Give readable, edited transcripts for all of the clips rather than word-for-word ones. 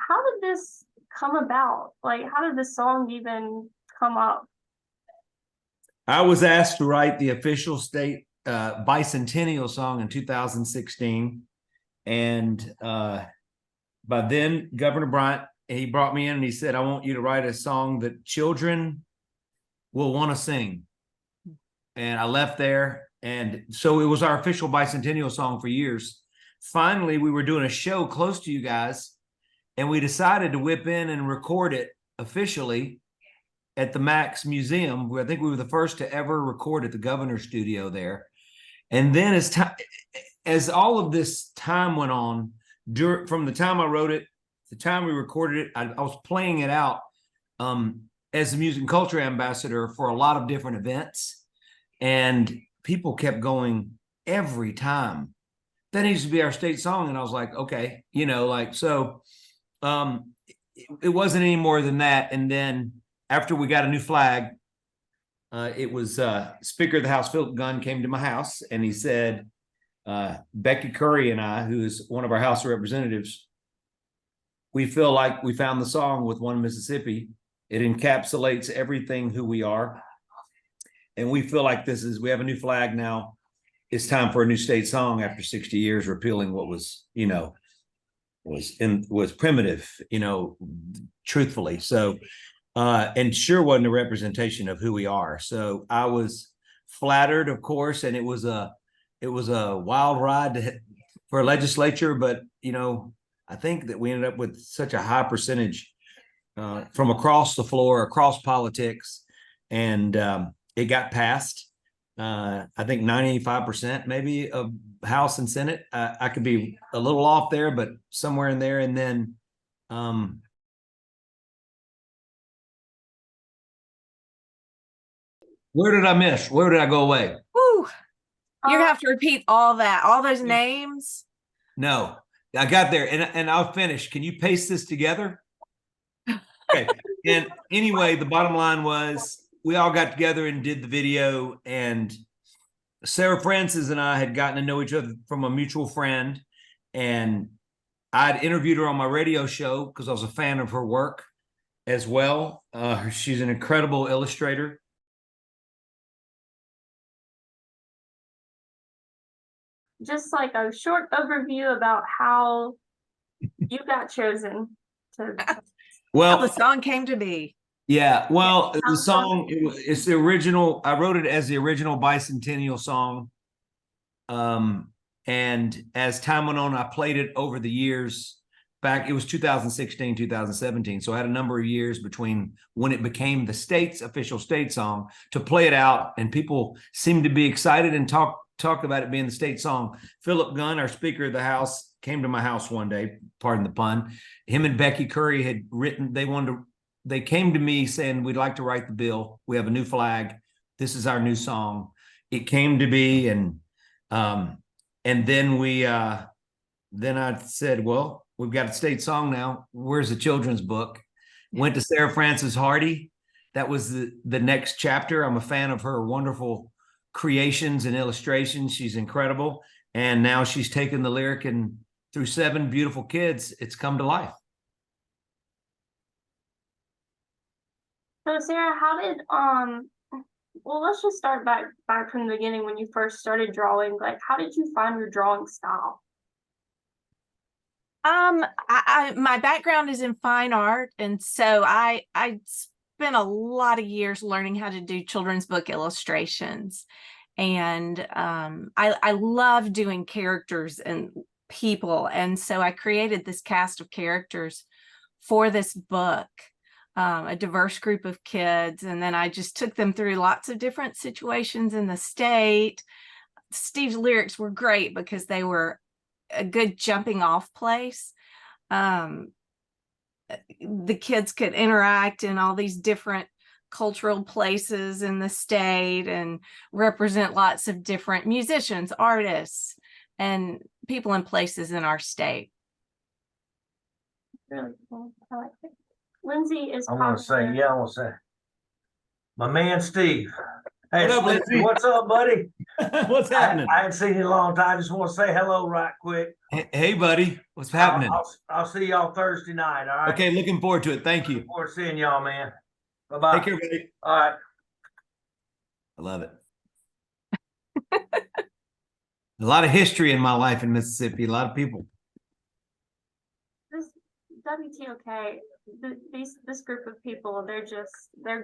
how did this come about? Like, how did this song even come up? I was asked to write the official state bicentennial song in 2016. And by then, Governor Bryant, he brought me in and he said, I want you to write a song that children will want to sing. And I left there. And so it was our official bicentennial song for years. Finally, we were doing a show close to you guys, and we decided to whip in and record it officially at the Max Museum. I think we were the first to ever record at the governor's studio there. And then as all of this time went on, from the time I wrote it, the time we recorded it, I was playing it out as the music and culture ambassador for a lot of different events. And people kept going every time, that needs to be our state song. And I was like, okay, so it wasn't any more than that. And then after we got a new flag, it was Speaker of the House, Philip Gunn, came to my house and he said, Becky Curry and I, who is one of our House of Representatives, we feel like we found the song with One Mississippi. It encapsulates everything who we are. And we feel like we have a new flag now. It's time for a new state song after 60 years repealing what was, was primitive, truthfully. So, and sure wasn't a representation of who we are. So I was flattered, of course, and it was a wild ride for a legislature, but I think that we ended up with such a high percentage from across the floor, across politics, and it got passed. I think 95% maybe of House and Senate. I could be a little off there, but somewhere in there. And then where did I miss? Where did I go away? Woo. You're gonna have to repeat all that, all those names. No, I got there, and I'll finish. Can you paste this together? Okay. And anyway, the bottom line was we all got together and did the video, and Sarah Francis and I had gotten to know each other from a mutual friend, and I'd interviewed her on my radio show because I was a fan of her work as well. She's an incredible illustrator. Just like a short overview about how you got chosen to. Well, how the song came to be. Yeah, well, the song, it's the original. I wrote it as the original bicentennial song. And as time went on, I played it over the years. Back, it was 2016, 2017. So I had a number of years between when it became the state's official state song to play it out. And people seemed to be excited and talk about it being the state song. Philip Gunn, our Speaker of the House, came to my house one day, pardon the pun. Him and Becky Curry had written, they came to me saying, we'd like to write the bill. We have a new flag. This is our new song. It came to be, and then then I said, well, we've got a state song now. Where's the children's book? Went to Sarah Francis Hardy. That was the next chapter. I'm a fan of her wonderful creations and illustrations. She's incredible. And now she's taken the lyric, and through 7 beautiful kids, it's come to life. So Sarah, how did well, let's just start back from the beginning when you first started drawing. Like, how did you find your drawing style? My background is in fine art, and so I spent a lot of years learning how to do children's book illustrations. And I love doing characters and people. And so I created this cast of characters for this book, a diverse group of kids. And then I just took them through lots of different situations in the state. Steve's lyrics were great because they were a good jumping off place. The kids could interact in all these different cultural places in the state and represent lots of different musicians, artists, and people and places in our state. Really cool. I like it. Lindsay is. I want to say, my man Steve. Hey, What up, Lindsay? What's up, buddy? What's happening? I haven't seen you in a long time. I just want to say hello right quick. Hey, buddy, what's happening? I'll see y'all Thursday night. All right. Okay, looking forward to it. Thank you. Look forward to seeing y'all, man. Bye-bye. Take care, buddy. All right. I love it. A lot of history in my life in Mississippi. A lot of people. This WTOK, this group of people, they're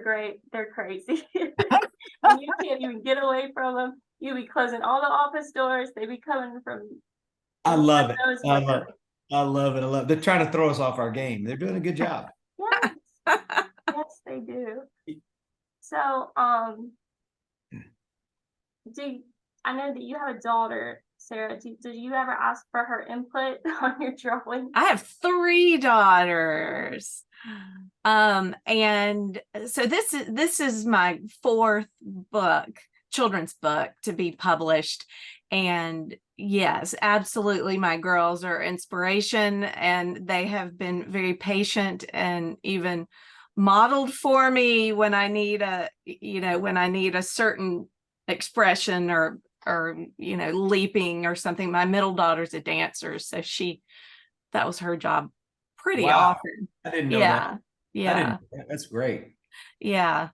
great. They're crazy. And you can't even get away from them. You be closing all the office doors. They be coming from. I love it. windows, I love it. I love it. I love it. They're trying to throw us off our game. They're doing a good job. Yes, yes, they do. So, I know that you have a daughter, Sarah. Did you ever ask for her input on your drawing? I have 3 daughters. And so this is my 4th book, children's book, to be published. And yes, absolutely, my girls are inspiration, and they have been very patient and even modeled for me when I need a certain expression or leaping or something. My middle daughter's a dancer, so that was her job pretty often. I didn't know that. Yeah. That's great. Yeah.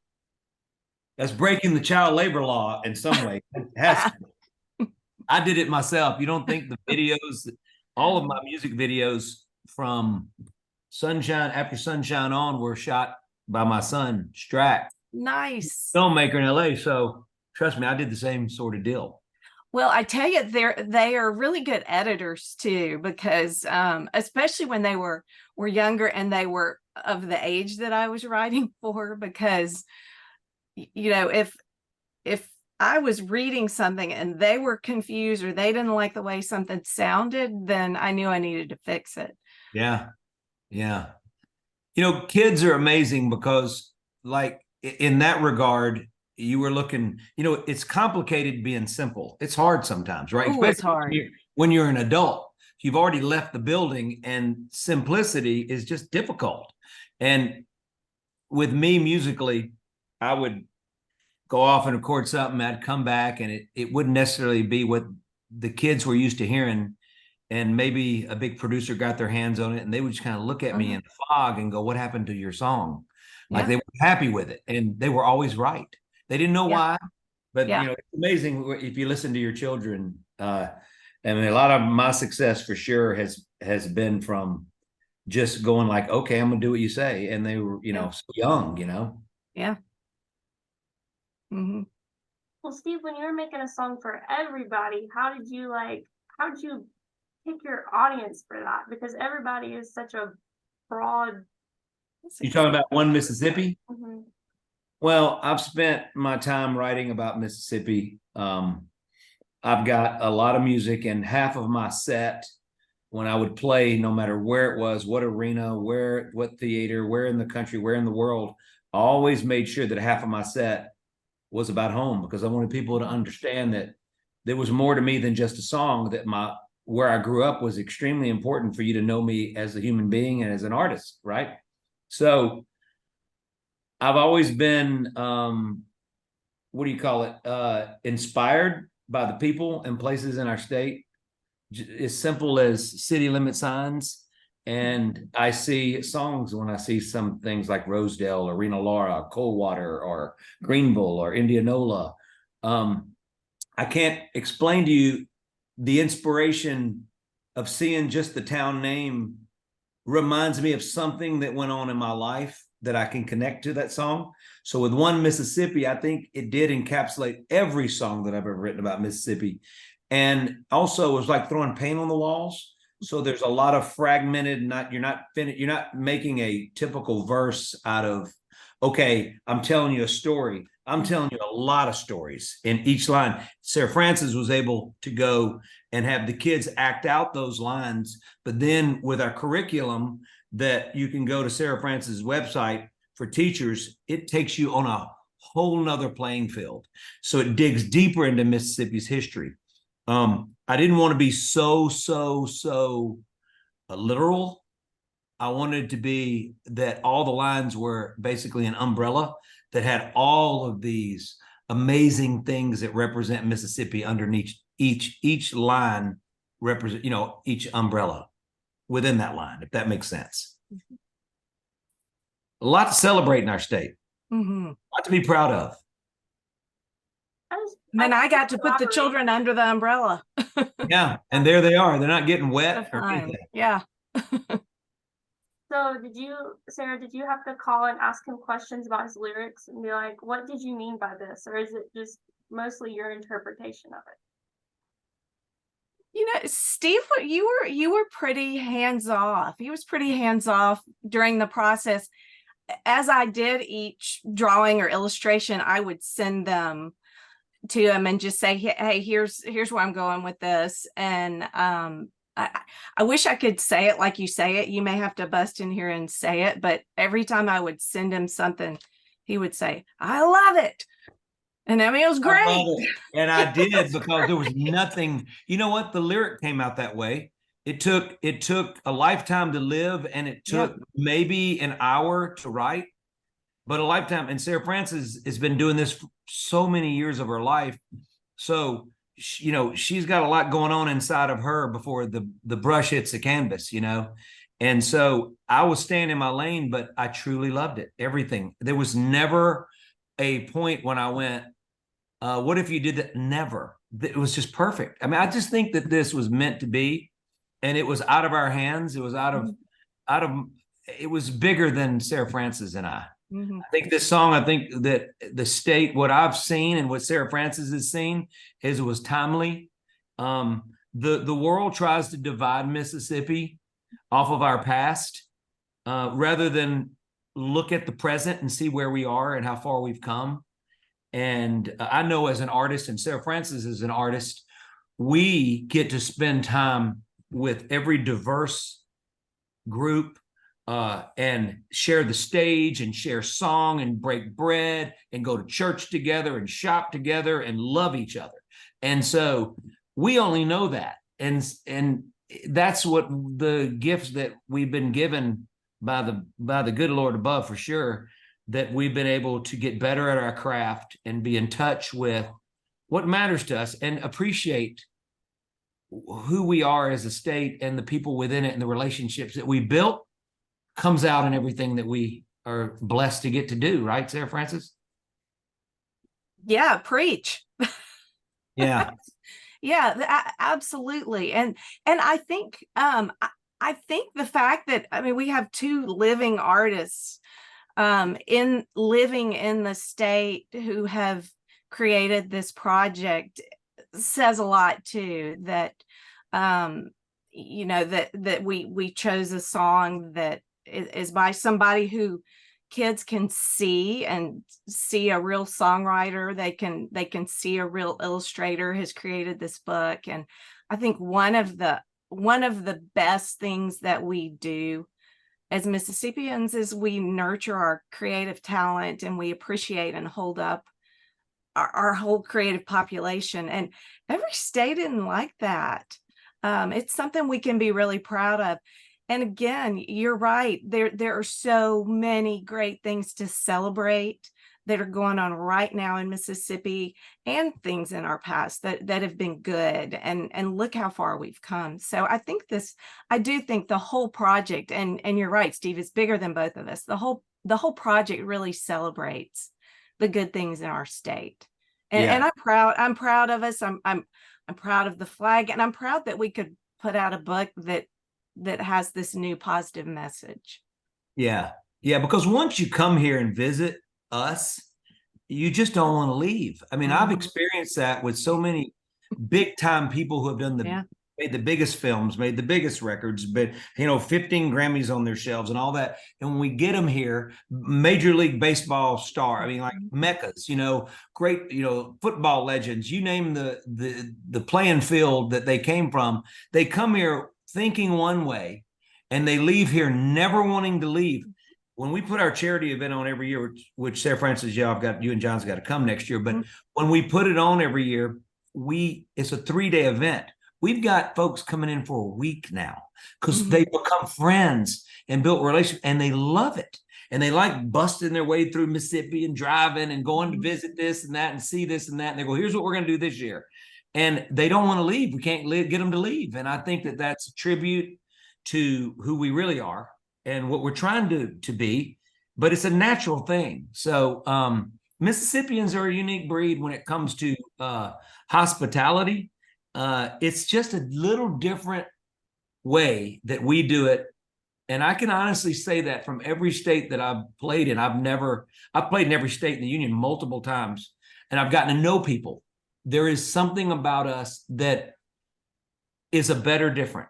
That's breaking the child labor law in some way. It has to. I did it myself. You don't think the videos, all of my music videos from After Sunshine on were shot by my son, Strack, Nice. filmmaker in LA. So trust me, I did the same sort of deal. Well, I tell you, they are really good editors too, because especially when they were younger and they were of the age that I was writing for, because if I was reading something and they were confused or they didn't like the way something sounded, then I knew I needed to fix it. Yeah. Yeah. Kids are amazing because, like, in that regard, you were looking, it's complicated being simple. It's hard sometimes, right? Ooh, it's hard. When you're an adult, you've already left the building, and simplicity is just difficult. And with me musically, I would go off and record something, I'd come back, and it wouldn't necessarily be what the kids were used to hearing. And maybe a big producer got their hands on it, and they would just kind of look at me in the fog and go, "What happened to your song?" Like they were happy with it, and they were always right. They didn't know why, but it's amazing if you listen to your children. I mean, a lot of my success for sure has been from just going like, "Okay, I'm gonna do what you say," and they were, so young, Yeah. Mm-hmm. Well, Steve, when you were making a song for everybody, how did you pick your audience for that? Because everybody is such a broad. You talking about One Mississippi? Mm-hmm. Well, I've spent my time writing about Mississippi. I've got a lot of music, and half of my set, when I would play, no matter where it was, what arena, what theater, where in the country, where in the world, I always made sure that half of my set was about home, because I wanted people to understand that there was more to me than just a song, that where I grew up was extremely important for you to know me as a human being and as an artist, right? So I've always been, inspired by the people and places in our state, as simple as city limit signs. And I see songs when I see some things like Rosedale or Rena Laura, Coldwater or Greenville or Indianola. I can't explain to you the inspiration of seeing just the town name reminds me of something that went on in my life that I can connect to that song. So with One Mississippi, I think it did encapsulate every song that I've ever written about Mississippi. And also it was like throwing paint on the walls. So there's a lot of fragmented, you're not making a typical verse out of, okay, I'm telling you a story. I'm telling you a lot of stories in each line. Sarah Francis was able to go and have the kids act out those lines. But then with our curriculum that you can go to Sarah Francis' website for teachers, it takes you on a whole nother playing field. So it digs deeper into Mississippi's history. I didn't want to be so literal. I wanted to be that all the lines were basically an umbrella that had all of these amazing things that represent Mississippi underneath each line represent, each umbrella within that line, if that makes sense. A lot to celebrate in our state. Mm-hmm. A lot to be proud of. And I got to put the children under the umbrella. Yeah, and there they are. They're not getting wet or Fine. anything. Yeah. So Sarah, did you have to call and ask him questions about his lyrics and be like, what did you mean by this? Or is it just mostly your interpretation of it? Steve, you were pretty hands off. He was pretty hands off during the process. As I did each drawing or illustration, I would send them to him and just say, hey, here's where I'm going with this. And I wish I could say it like you say it. You may have to bust in here and say it, but every time I would send him something, he would say, I love it. And I mean, it was great. And I did, because there was nothing, you know what? The lyric came out that way. It took a lifetime to live, and it took maybe an hour to write, but a lifetime. And Sarah Francis has been doing this for so many years of her life. So, she's got a lot going on inside of her before the brush hits the canvas, And so I was staying in my lane, but I truly loved it. Everything. There was never a point when I went, what if you did that? Never. It was just perfect. I mean, I just think that this was meant to be, and it was out of our hands. It was it was bigger than Sarah Francis and I. Mm-hmm. I think this song, I think that the state, what I've seen and what Sarah Francis has seen, is it was timely. The world tries to divide Mississippi off of our past, rather than look at the present and see where we are and how far we've come. And I know, as an artist, and Sarah Francis is an artist, we get to spend time with every diverse group, and share the stage and share song and break bread and go to church together and shop together and love each other. And so we only know that. And that's what the gifts that we've been given by the good Lord above, for sure, that we've been able to get better at our craft and be in touch with what matters to us and appreciate who we are as a state and the people within it and the relationships that we built. Comes out in everything that we are blessed to get to do, right, Sarah Francis? Yeah, preach. Yeah. Yeah, absolutely. And I think I think the fact that, I mean, we have two living artists living in the state who have created this project says a lot too, that that we chose a song that is by somebody who kids can see a real songwriter. They can see a real illustrator has created this book. And I think one of the best things that we do as Mississippians is we nurture our creative talent, and we appreciate and hold up our whole creative population. And every state isn't like that. It's something we can be really proud of. And again, you're right. There are so many great things to celebrate that are going on right now in Mississippi, and things in our past that have been good. And look how far we've come. So I do think the whole project, and you're right, Steve, is bigger than both of us. The whole project really celebrates the good things in our state. And I'm proud of us. I'm proud of the flag, and I'm proud that we could put out a book that has this new positive message. Yeah. Because once you come here and visit us, you just don't want to leave. I mean, I've experienced that with so many big time people who have done made the biggest films, made the biggest records, but 15 Grammys on their shelves and all that. And when we get them here, Major League Baseball star, I mean, like meccas, great, football legends, you name the playing field that they came from, they come here thinking one way and they leave here never wanting to leave. When we put our charity event on every year, which Sarah Francis, you and John's got to come next year, but when we put it on every year, it's a 3-day event. We've got folks coming in for a week now because they become friends and built relationships, and they love it. and they like busting their way through Mississippi and driving and going to visit this and that and see this and that. And they go, here's what we're going to do this year. And they don't want to leave. We can't get them to leave. And I think that that's a tribute to who we really are and what we're trying to be, but it's a natural thing. So Mississippians are a unique breed when it comes to hospitality. It's just a little different way that we do it. And I can honestly say that from every state that I've played in, I've played in every state in the union multiple times, and I've gotten to know people. There is something about us that is a better different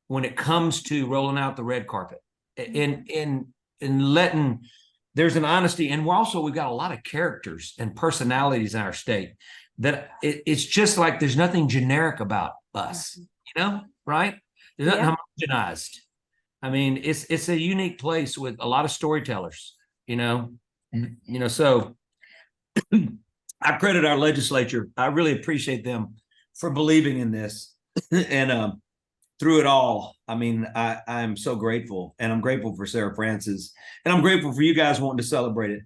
when it comes to rolling out the red carpet and letting, there's an honesty. And we've got a lot of characters and personalities in our state that it's just like, there's nothing generic about us, right? There's nothing homogenized. I mean, it's a unique place with a lot of storytellers, so I credit our legislature. I really appreciate them for believing in this. And through it all, I mean, I'm so grateful, and I'm grateful for Sarah Francis, and I'm grateful for you guys wanting to celebrate it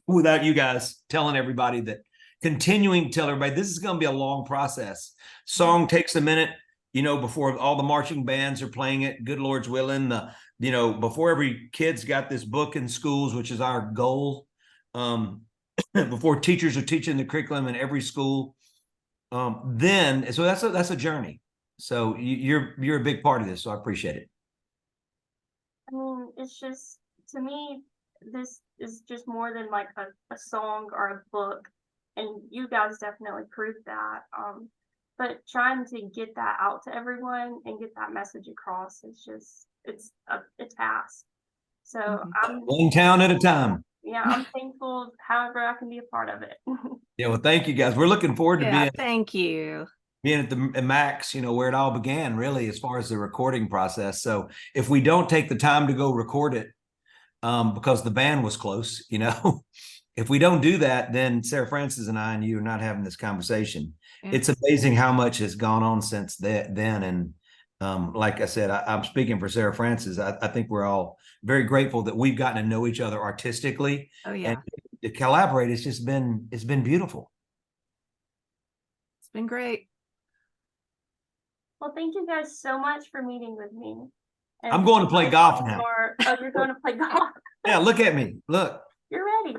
without you guys telling everybody that, continuing to tell everybody this is going to be a long process. Song takes a minute, before all the marching bands are playing it, good Lord's willing, before every kid's got this book in schools, which is our goal, before teachers are teaching the curriculum in every school, so that's a journey. So you're a big part of this, so I appreciate it. I mean, it's just, to me, this is just more than like a song or a book, and you guys definitely proved that. But trying to get that out to everyone and get that message across is just, it's a task. So I'm one town at a time. Yeah, I'm thankful however I can be a part of it. Yeah, well, thank you guys. We're looking forward to thank you. being at the Max, where it all began, really, as far as the recording process. So if we don't take the time to go record it, because the band was close, if we don't do that, then Sarah Francis and I and you are not having this conversation. Yeah. It's amazing how much has gone on since then. And like I said, I'm speaking for Sarah Francis. I think we're all very grateful that we've gotten to know each other artistically. Oh yeah. And to collaborate, it's been beautiful. It's been great. Well, thank you guys so much for meeting with me. And I'm going to play golf now. Oh, you're going to play golf? Yeah, look at me. Look. You're ready.